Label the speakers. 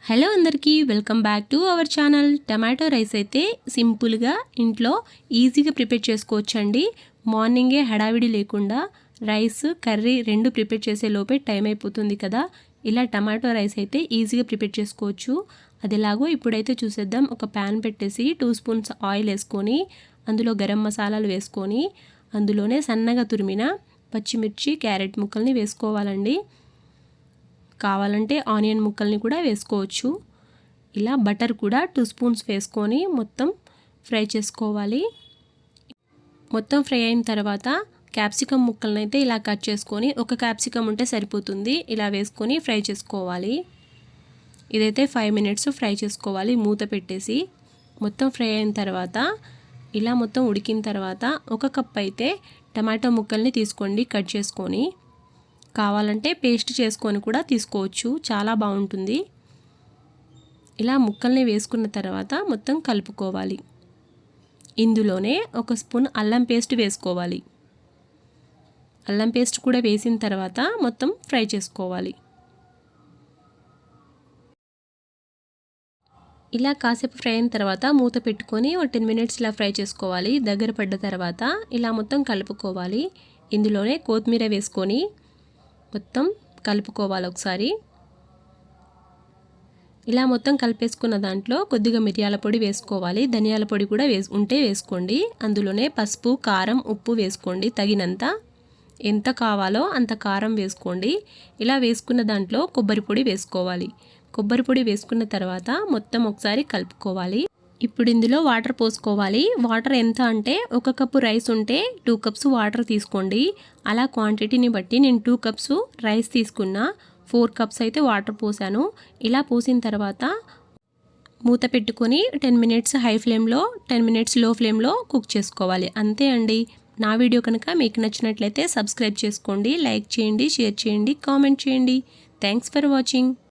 Speaker 1: Hello అందరికీ welcome back to our channel. Tomato rice అయితే సింపుల్గా ఇంట్లో ఈజీగా ప్రిపేర్ చేసుకోవచ్చండి. మార్నింగే హడావిడి లేకుండా రైస్ కర్రీ రెండు ప్రిపేర్ చేసే లోపే టైం అయిపోతుంది కదా. ఇలా టమాటో రైస్ అయితే ఈజీగా ప్రిపేర్ చేసుకోవచ్చు. అది ఎలాగో ఇప్పుడైతే చూసేద్దాం. ఒక ప్యాన్ పెట్టేసి 2 స్పూన్స్ ఆయిల్ వేసుకొని అందులో గరం మసాలాలు వేసుకొని అందులోనే సన్నగా తురిమిన పచ్చిమిర్చి క్యారెట్ ముక్కల్ని వేసుకోవాలండి. కావాలంటే ఆనియన్ ముక్కల్ని కూడా వేసుకోవచ్చు. ఇలా బటర్ కూడా 2 స్పూన్స్ వేసుకొని మొత్తం ఫ్రై చేసుకోవాలి. మొత్తం ఫ్రై అయిన తర్వాత క్యాప్సికమ్ ముక్కల్ని అయితే ఇలా కట్ చేసుకొని, ఒక క్యాప్సికమ్ ఉంటే సరిపోతుంది, ఇలా వేసుకొని ఫ్రై చేసుకోవాలి. ఇదైతే 5 మినిట్స్ ఫ్రై చేసుకోవాలి మూత పెట్టేసి. మొత్తం ఫ్రై అయిన తర్వాత ఇలా మొత్తం ఉడికిన తర్వాత 1 కప్ అయితే టమాటో ముక్కల్ని తీసుకోండి కట్ చేసుకొని. కావాలంటే పేస్ట్ చేసుకొని కూడా తీసుకోవచ్చు, చాలా బాగుంటుంది. ఇలా ముక్కల్ని వేసుకున్న తర్వాత మొత్తం కలుపుకోవాలి. ఇందులోనే 1 స్పూన్ అల్లం పేస్ట్ వేసుకోవాలి. అల్లం పేస్ట్ కూడా వేసిన తర్వాత మొత్తం ఫ్రై చేసుకోవాలి. ఇలా కాసేపు ఫ్రై అయిన తర్వాత మూత పెట్టుకొని 10 మినిట్స్ ఇలా ఫ్రై చేసుకోవాలి. దగ్గర పడ్డ తర్వాత ఇలా మొత్తం కలుపుకోవాలి. ఇందులోనే కొత్తిమీర వేసుకొని మొత్తం కలుపుకోవాలి ఒకసారి. ఇలా మొత్తం కలిపేసుకున్న దాంట్లో కొద్దిగా మిరియాల పొడి వేసుకోవాలి. ధనియాల పొడి కూడా ఉంటే వేసుకోండి. అందులోనే పసుపు, కారం, ఉప్పు వేసుకోండి తగినంత. ఎంత కావాలో అంత కారం వేసుకోండి. ఇలా వేసుకున్న దాంట్లో కొబ్బరి పొడి వేసుకోవాలి. కొబ్బరి పొడి వేసుకున్న తర్వాత మొత్తం ఒకసారి కలుపుకోవాలి. ఇప్పుడు ఇందులో వాటర్ పోసుకోవాలి. వాటర్ ఎంత అంటే 1 కప్పు రైస్ ఉంటే 2 కప్స్ వాటర్ తీసుకోండి. అలా క్వాంటిటీని బట్టి నేను 2 కప్స్ రైస్ తీసుకున్నా, 4 కప్స్ అయితే వాటర్ పోసాను. ఇలా పోసిన తర్వాత మూత పెట్టుకొని 10 మినిట్స్ హై ఫ్లేమ్లో, 10 మినిట్స్ లో ఫ్లేమ్లో కుక్ చేసుకోవాలి. అంతే అండి. నా వీడియో కనుక మీకు నచ్చినట్లయితే సబ్స్క్రైబ్ చేసుకోండి, లైక్ చేయండి, షేర్ చేయండి, కామెంట్ చేయండి. Thanks for watching.